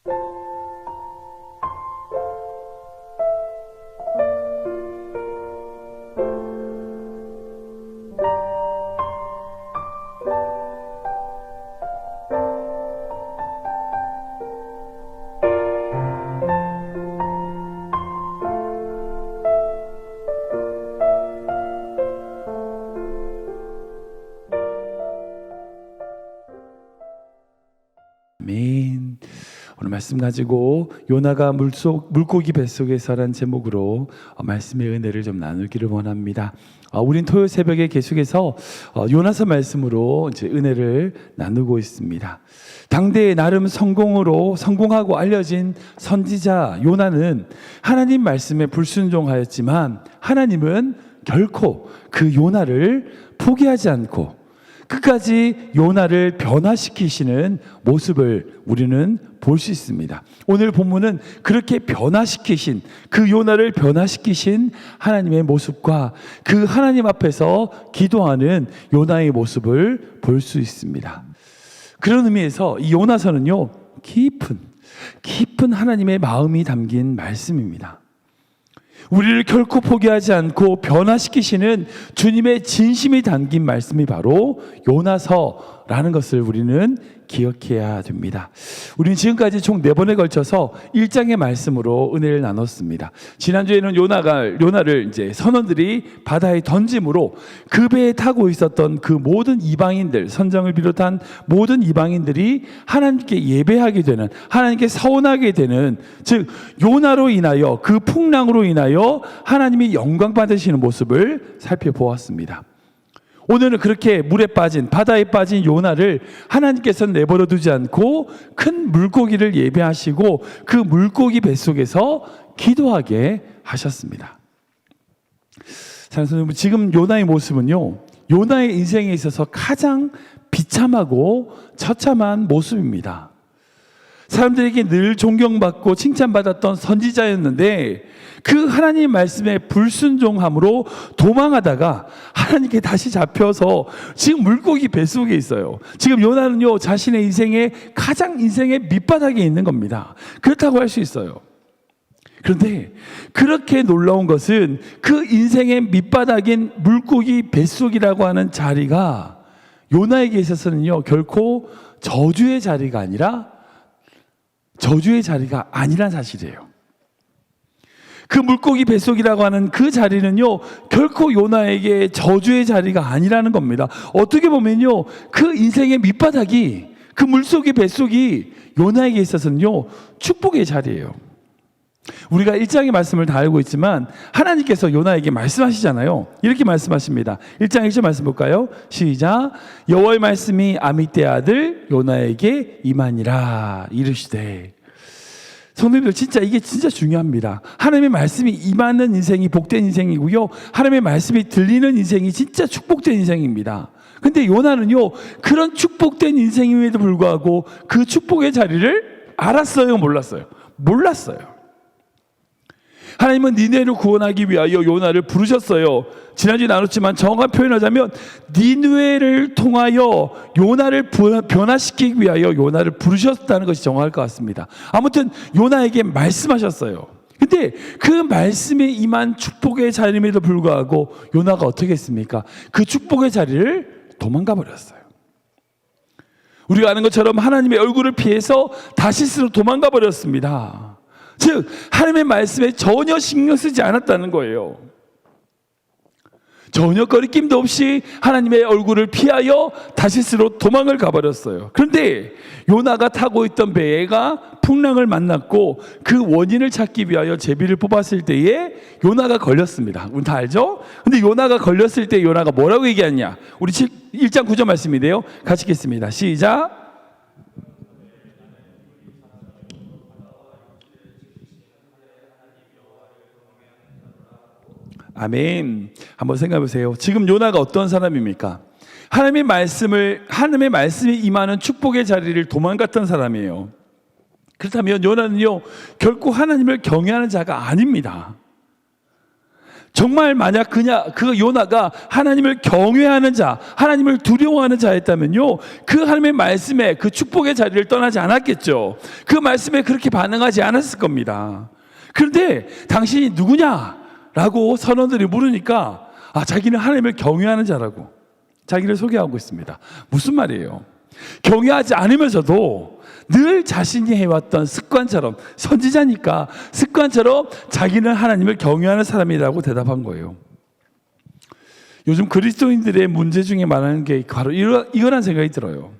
아멘. 오늘 말씀 가지고 요나가 물고기 뱃속에서란 제목으로 말씀의 은혜를 좀 나누기를 원합니다. 우린 토요일 새벽에 계속해서 요나서 말씀으로 이제 은혜를 나누고 있습니다. 당대에 나름 성공하고 알려진 선지자 요나는 하나님 말씀에 불순종하였지만 하나님은 결코 그 요나를 포기하지 않고 끝까지 요나를 변화시키시는 모습을 우리는 볼 수 있습니다. 오늘 본문은 그렇게 변화시키신, 그 요나를 변화시키신 하나님의 모습과 그 하나님 앞에서 기도하는 요나의 모습을 볼 수 있습니다. 그런 의미에서 이 요나서는요, 깊은 하나님의 마음이 담긴 말씀입니다. 우리를 결코 포기하지 않고 변화시키시는 주님의 진심이 담긴 말씀이 바로 요나서라는 것을 우리는 기억해야 됩니다. 우리는 지금까지 총 4번에 걸쳐서 1장의 말씀으로 은혜를 나눴습니다. 지난주에는 요나를 이제 선원들이 바다에 던짐으로 그 배에 타고 있었던 그 모든 이방인들, 선정을 비롯한 모든 이방인들이 하나님께 예배하게 되는, 하나님께 서원하게 되는, 즉 요나로 인하여, 그 풍랑으로 인하여 하나님이 영광 받으시는 모습을 살펴보았습니다. 오늘은 그렇게 바다에 빠진 요나를 하나님께서는 내버려 두지 않고 큰 물고기를 예배하시고 그 물고기 뱃속에서 기도하게 하셨습니다. 지금 요나의 모습은요, 요나의 인생에 있어서 가장 비참하고 처참한 모습입니다. 사람들에게 늘 존경받고 칭찬받았던 선지자였는데 그 하나님 말씀에 불순종함으로 도망하다가 하나님께 다시 잡혀서 지금 물고기 뱃속에 있어요. 지금 요나는요, 자신의 인생의 밑바닥에 있는 겁니다. 그렇다고 할 수 있어요. 그런데 그렇게 놀라운 것은 그 인생의 밑바닥인 물고기 뱃속이라고 하는 자리가 요나에게 있어서는요, 결코 저주의 자리가 아니란 사실이에요. 그 물고기 뱃속이라고 하는 그 자리는요, 결코 요나에게 저주의 자리가 아니라는 겁니다. 어떻게 보면요, 그 인생의 밑바닥이, 그 물속의 뱃속이 요나에게 있어서는요, 축복의 자리예요. 우리가 1장의 말씀을 다 알고 있지만 하나님께서 요나에게 말씀하시잖아요. 이렇게 말씀하십니다. 1장 1절 말씀 볼까요? 시작. 여호와의 말씀이 아미떼 아들 요나에게 임하니라 이르시되. 성도님들, 이게 진짜 중요합니다. 하나님의 말씀이 임하는 인생이 복된 인생이고요, 하나님의 말씀이 들리는 인생이 진짜 축복된 인생입니다. 근데 요나는요, 그런 축복된 인생임에도 불구하고 그 축복의 자리를 알았어요, 몰랐어요? 몰랐어요. 하나님은 니네를 구원하기 위하여 요나를 부르셨어요. 지난주에 나눴지만 정확한 표현하자면 니느웨를 통하여 요나를 변화시키기 위하여 요나를 부르셨다는 것이 정확할 것 같습니다. 아무튼 요나에게 말씀하셨어요. 근데 그 말씀에 임한 축복의 자리임에도 불구하고 요나가 어떻게 했습니까? 그 축복의 자리를 도망가 버렸어요. 우리가 아는 것처럼 하나님의 얼굴을 피해서 다시스로 도망가 버렸습니다. 즉 하나님의 말씀에 전혀 신경 쓰지 않았다는 거예요. 전혀 거리낌도 없이 하나님의 얼굴을 피하여 다시스로 도망을 가버렸어요. 그런데 요나가 타고 있던 배가 풍랑을 만났고 그 원인을 찾기 위하여 제비를 뽑았을 때에 요나가 걸렸습니다. 우리 다 알죠? 근데 요나가 걸렸을 때 요나가 뭐라고 얘기하냐? 우리 1장 9절 말씀인데요, 같이 읽겠습니다. 시작. 아멘. 한번 생각해 보세요. 지금 요나가 어떤 사람입니까? 하나님의 말씀이 임하는 축복의 자리를 도망갔던 사람이에요. 그렇다면 요나는요, 결코 하나님을 경외하는 자가 아닙니다. 정말 만약 그 요나가 하나님을 경외하는 자, 하나님을 두려워하는 자였다면요, 그 하나님의 말씀에 그 축복의 자리를 떠나지 않았겠죠. 그 말씀에 그렇게 반응하지 않았을 겁니다. 그런데 당신이 누구냐라고 선원들이 물으니까 자기는 하나님을 경외하는 자라고 자기를 소개하고 있습니다. 무슨 말이에요? 경외하지 않으면서도 늘 자신이 해왔던 습관처럼, 선지자니까 습관처럼 자기는 하나님을 경외하는 사람이라고 대답한 거예요. 요즘 그리스도인들의 문제 중에 말하는 게 바로 이거란 생각이 들어요.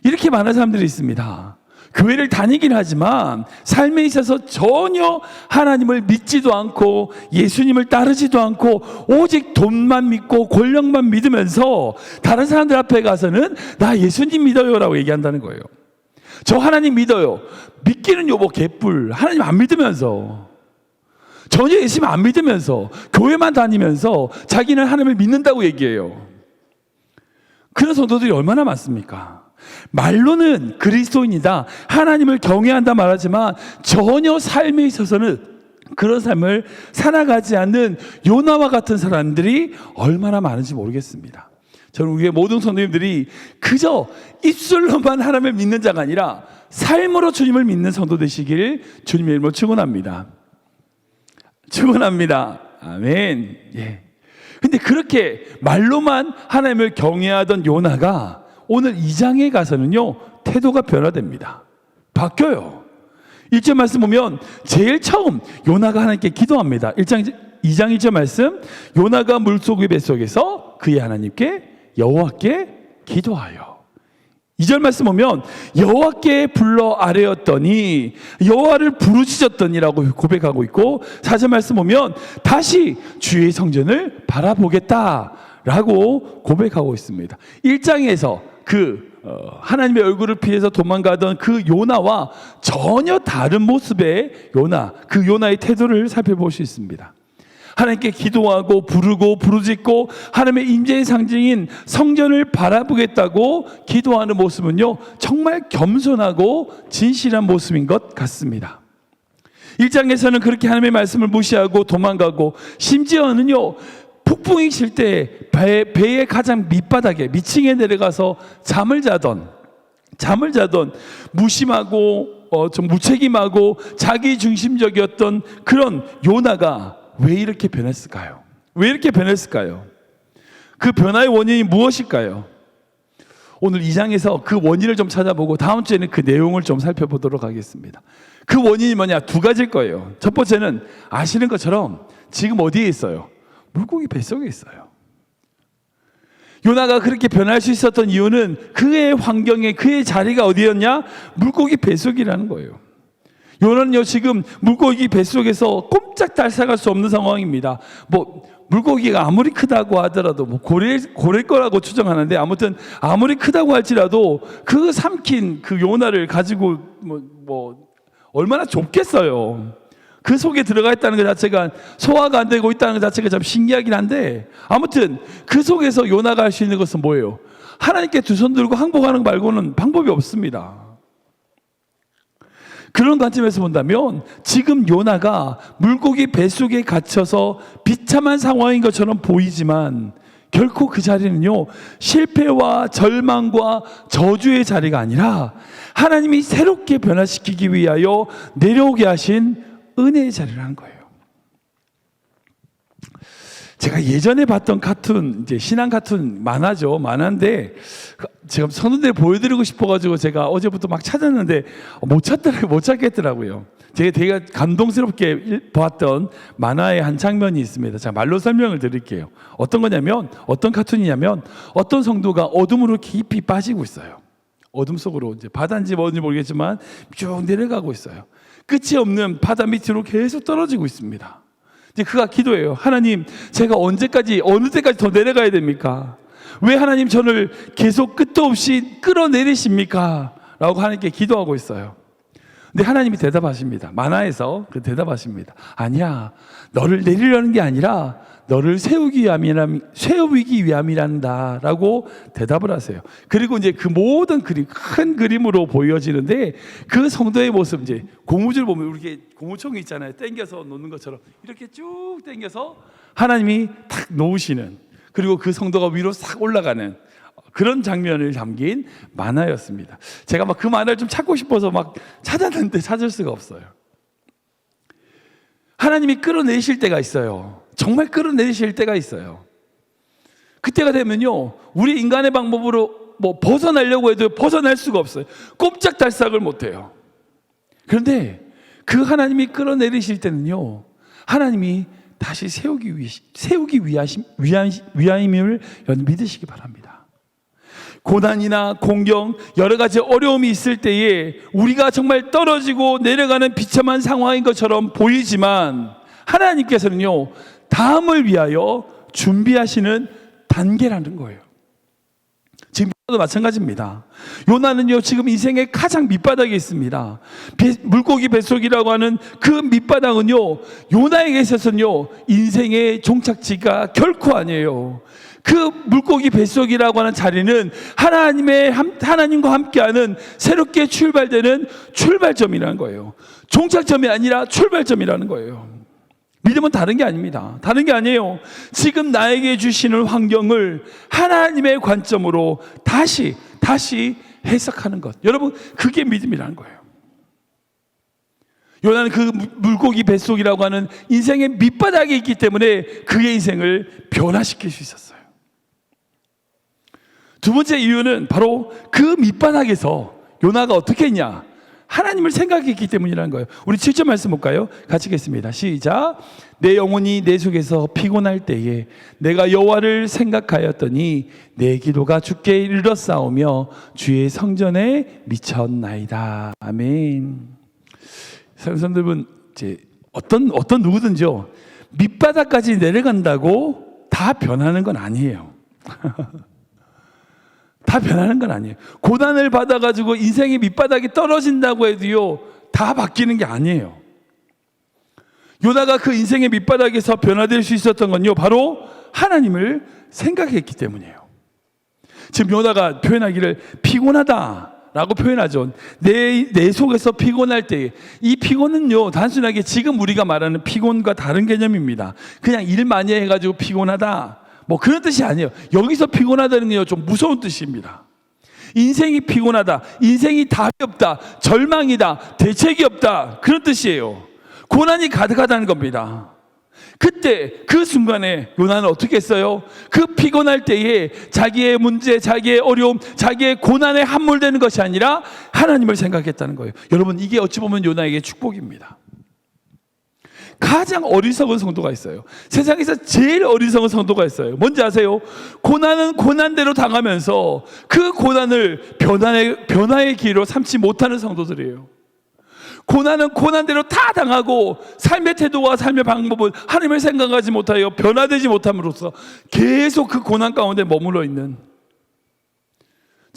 이렇게 많은 사람들이 있습니다. 교회를 다니긴 하지만 삶에 있어서 전혀 하나님을 믿지도 않고 예수님을 따르지도 않고 오직 돈만 믿고 권력만 믿으면서 다른 사람들 앞에 가서는 나 예수님 믿어요라고 얘기한다는 거예요. 저 하나님 믿어요. 믿기는 뭐 개뿔. 하나님 안 믿으면서, 전혀 예수님 안 믿으면서 교회만 다니면서 자기는 하나님을 믿는다고 얘기해요. 그런 성도들이 얼마나 많습니까? 말로는 그리스도인이다, 하나님을 경외한다 말하지만 전혀 삶에 있어서는 그런 삶을 살아가지 않는 요나와 같은 사람들이 얼마나 많은지 모르겠습니다. 저는 우리의 모든 성도님들이 그저 입술로만 하나님을 믿는 자가 아니라 삶으로 주님을 믿는 성도 되시길 주님의 이름으로 축원합니다. 축원합니다. 아멘. 예. 근데 그렇게 말로만 하나님을 경외하던 요나가 오늘 2장에 가서는요, 태도가 변화됩니다. 바뀌어요. 1절 말씀 보면 제일 처음 요나가 하나님께 기도합니다. 2장 1절 말씀, 요나가 물고기 뱃속에서 그의 하나님께 여호와께 기도하여. 2절 말씀 보면 여호와께 불러 아뢰었더니 여호와를 부르짖었더니라고 고백하고 있고, 4절 말씀 보면 다시 주의 성전을 바라보겠다라고 고백하고 있습니다. 1장에서 하나님의 얼굴을 피해서 도망가던 그 요나와 전혀 다른 모습의 요나, 그 요나의 태도를 살펴볼 수 있습니다. 하나님께 기도하고 부르고 부르짖고 하나님의 임재의 상징인 성전을 바라보겠다고 기도하는 모습은요, 정말 겸손하고 진실한 모습인 것 같습니다. 1장에서는 그렇게 하나님의 말씀을 무시하고 도망가고, 심지어는요, 폭풍이 칠 때 배의 가장 밑바닥에 밑층에 내려가서 잠을 자던 무심하고 좀 무책임하고 자기 중심적이었던 그런 요나가 왜 이렇게 변했을까요? 왜 이렇게 변했을까요? 그 변화의 원인이 무엇일까요? 오늘 2장에서 그 원인을 좀 찾아보고 다음 주에는 그 내용을 좀 살펴보도록 하겠습니다. 그 원인이 뭐냐? 두 가지일 거예요. 첫 번째는 아시는 것처럼 지금 어디에 있어요? 물고기 뱃속에 있어요. 요나가 그렇게 변할 수 있었던 이유는 그의 환경에, 그의 자리가 어디였냐? 물고기 뱃속이라는 거예요. 요나는요, 지금 물고기 뱃속에서 꼼짝 달싹할 수 없는 상황입니다. 물고기가 아무리 크다고 하더라도 고래일 거라고 추정하는데, 아무튼 아무리 크다고 할지라도 그 삼킨 그 요나를 가지고 얼마나 좁겠어요. 그 속에 들어가 있다는 것 자체가, 소화가 안 되고 있다는 것 자체가 참 신기하긴 한데, 아무튼 그 속에서 요나가 할 수 있는 것은 뭐예요? 하나님께 두 손 들고 항복하는 것 말고는 방법이 없습니다. 그런 관점에서 본다면 지금 요나가 물고기 뱃속에 갇혀서 비참한 상황인 것처럼 보이지만 결코 그 자리는요, 실패와 절망과 저주의 자리가 아니라 하나님이 새롭게 변화시키기 위하여 내려오게 하신 은혜의 자리라는 거예요. 제가 예전에 봤던 카툰, 이제 신앙 카툰 만화인데 제가 선원들 보여드리고 싶어가지고 제가 어제부터 막 찾았는데 못 찾겠더라고요. 제가 되게 감동스럽게 봤던 만화의 한 장면이 있습니다. 제가 말로 설명을 드릴게요. 어떤 카툰이냐면 어떤 성도가 어둠으로 깊이 빠지고 있어요. 어둠 속으로, 이제 바다인지 뭐인지 모르겠지만 쭉 내려가고 있어요. 끝이 없는 바다 밑으로 계속 떨어지고 있습니다. 이제 그가 기도해요. 하나님, 제가 어느 때까지 더 내려가야 됩니까? 왜 하나님 저를 계속 끝도 없이 끌어내리십니까? 라고 하나님께 기도하고 있어요. 근데 하나님이 대답하십니다. 만화에서 그 대답하십니다. 아니야, 너를 내리려는 게 아니라 너를 세우기 위함이란다 라고 대답을 하세요. 그리고 이제 그 모든 그림, 큰 그림으로 보여지는데, 그 성도의 모습, 이제 고무줄 보면 이렇게 고무총이 있잖아요. 당겨서 놓는 것처럼 이렇게 쭉 당겨서 하나님이 탁 놓으시는, 그리고 그 성도가 위로 싹 올라가는 그런 장면을 담긴 만화였습니다. 제가 막 그 만화를 좀 찾고 싶어서 막 찾았는데 찾을 수가 없어요. 하나님이 끌어내실 때가 있어요. 정말 끌어내실 때가 있어요. 그때가 되면요, 우리 인간의 방법으로 뭐 벗어나려고 해도 벗어날 수가 없어요. 꼼짝달싹을 못해요. 그런데 그 하나님이 끌어내리실 때는요, 하나님이 다시 세우기 위함임을 믿으시기 바랍니다. 고난이나 공경, 여러 가지 어려움이 있을 때에 우리가 정말 떨어지고 내려가는 비참한 상황인 것처럼 보이지만, 하나님께서는요, 다음을 위하여 준비하시는 단계라는 거예요. 지금 요나도 마찬가지입니다. 요나는요, 지금 인생의 가장 밑바닥에 있습니다. 물고기 뱃속이라고 하는 그 밑바닥은요, 요나에게 있어서는요, 인생의 종착지가 결코 아니에요. 그 물고기 뱃속이라고 하는 자리는 하나님과 함께하는 새롭게 출발되는 출발점이라는 거예요. 종착점이 아니라 출발점이라는 거예요. 믿음은 다른 게 아닙니다. 다른 게 아니에요. 지금 나에게 주시는 환경을 하나님의 관점으로 다시 해석하는 것. 여러분, 그게 믿음이라는 거예요. 요나는 그 물고기 뱃속이라고 하는 인생의 밑바닥에 있기 때문에 그의 인생을 변화시킬 수 있었어요. 두 번째 이유는 바로 그 밑바닥에서 요나가 어떻게 했냐? 하나님을 생각했기 때문이라는 거예요. 우리 7절 말씀 볼까요? 같이 읽겠습니다. 시작. 내 영혼이 내 속에서 피곤할 때에 내가 여호와를 생각하였더니 내 기도가 주께 이르렀사오며 주의 성전에 미쳤나이다. 아멘. 성도분, 이제 어떤 누구든지요, 밑바닥까지 내려간다고 다 변하는 건 아니에요. 다 변하는 건 아니에요. 고난을 받아가지고 인생의 밑바닥이 떨어진다고 해도요, 다 바뀌는 게 아니에요. 요나가 그 인생의 밑바닥에서 변화될 수 있었던 건요, 바로 하나님을 생각했기 때문이에요. 지금 요나가 표현하기를 피곤하다 라고 표현하죠. 내 속에서 피곤할 때, 이 피곤은요, 단순하게 지금 우리가 말하는 피곤과 다른 개념입니다. 그냥 일 많이 해가지고 피곤하다, 뭐 그런 뜻이 아니에요. 여기서 피곤하다는 게 좀 무서운 뜻입니다. 인생이 피곤하다, 인생이 답이 없다, 절망이다, 대책이 없다, 그런 뜻이에요. 고난이 가득하다는 겁니다. 그때 그 순간에 요나는 어떻게 했어요? 그 피곤할 때에 자기의 문제, 자기의 어려움, 자기의 고난에 함몰되는 것이 아니라 하나님을 생각했다는 거예요. 여러분, 이게 어찌 보면 요나에게 축복입니다. 가장 어리석은 성도가 있어요. 세상에서 제일 어리석은 성도가 있어요. 뭔지 아세요? 고난은 고난대로 당하면서 그 고난을 변화의 기회로 삼지 못하는 성도들이에요. 고난은 고난대로 다 당하고 삶의 태도와 삶의 방법은 하나님을 생각하지 못하여 변화되지 못함으로써 계속 그 고난 가운데 머물러 있는,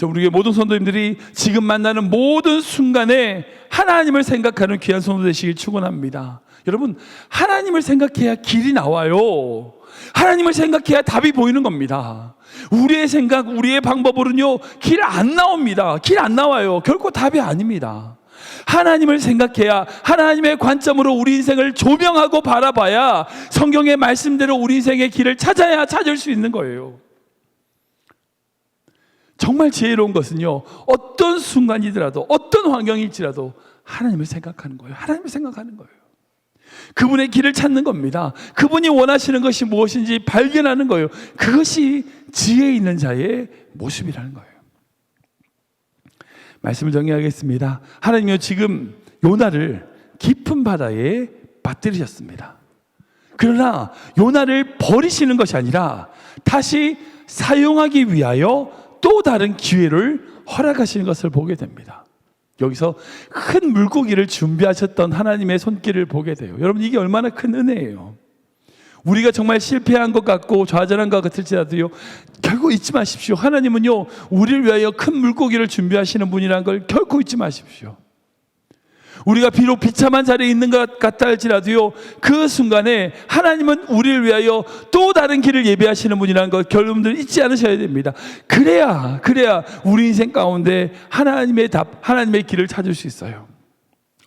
우리의 모든 성도님들이 지금 만나는 모든 순간에 하나님을 생각하는 귀한 성도 되시길 축원합니다. 여러분, 하나님을 생각해야 길이 나와요. 하나님을 생각해야 답이 보이는 겁니다. 우리의 생각, 우리의 방법으로는요, 길 안 나옵니다. 길 안 나와요. 결코 답이 아닙니다. 하나님을 생각해야, 하나님의 관점으로 우리 인생을 조명하고 바라봐야 성경의 말씀대로 우리 인생의 길을 찾을 수 있는 거예요. 정말 지혜로운 것은요, 어떤 순간이더라도, 어떤 환경일지라도 하나님을 생각하는 거예요. 하나님을 생각하는 거예요. 그분의 길을 찾는 겁니다. 그분이 원하시는 것이 무엇인지 발견하는 거예요. 그것이 지혜 있는 자의 모습이라는 거예요. 말씀을 정리하겠습니다. 하나님은 지금 요나를 깊은 바다에 빠뜨리셨습니다. 그러나 요나를 버리시는 것이 아니라 다시 사용하기 위하여 또 다른 기회를 허락하시는 것을 보게 됩니다. 여기서 큰 물고기를 준비하셨던 하나님의 손길을 보게 돼요. 여러분, 이게 얼마나 큰 은혜예요. 우리가 정말 실패한 것 같고 좌절한 것 같을지라도요, 결코 잊지 마십시오. 하나님은요, 우리를 위하여 큰 물고기를 준비하시는 분이라는 걸 결코 잊지 마십시오. 우리가 비록 비참한 자리에 있는 것 같다 할지라도요, 그 순간에 하나님은 우리를 위하여 또 다른 길을 예비하시는 분이라는 것 여러분들 잊지 않으셔야 됩니다. 그래야 우리 인생 가운데 하나님의 답, 하나님의 길을 찾을 수 있어요.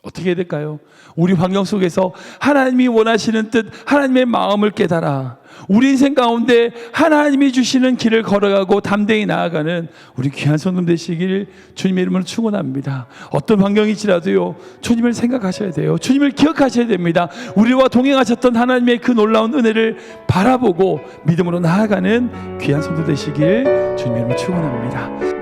어떻게 해야 될까요? 우리 환경 속에서 하나님이 원하시는 뜻, 하나님의 마음을 깨달아 우리 인생 가운데 하나님이 주시는 길을 걸어가고 담대히 나아가는 우리 귀한 성도 되시길 주님의 이름으로 축원합니다. 어떤 환경이지라도요, 주님을 생각하셔야 돼요. 주님을 기억하셔야 됩니다. 우리와 동행하셨던 하나님의 그 놀라운 은혜를 바라보고 믿음으로 나아가는 귀한 성도 되시길 주님의 이름으로 축원합니다.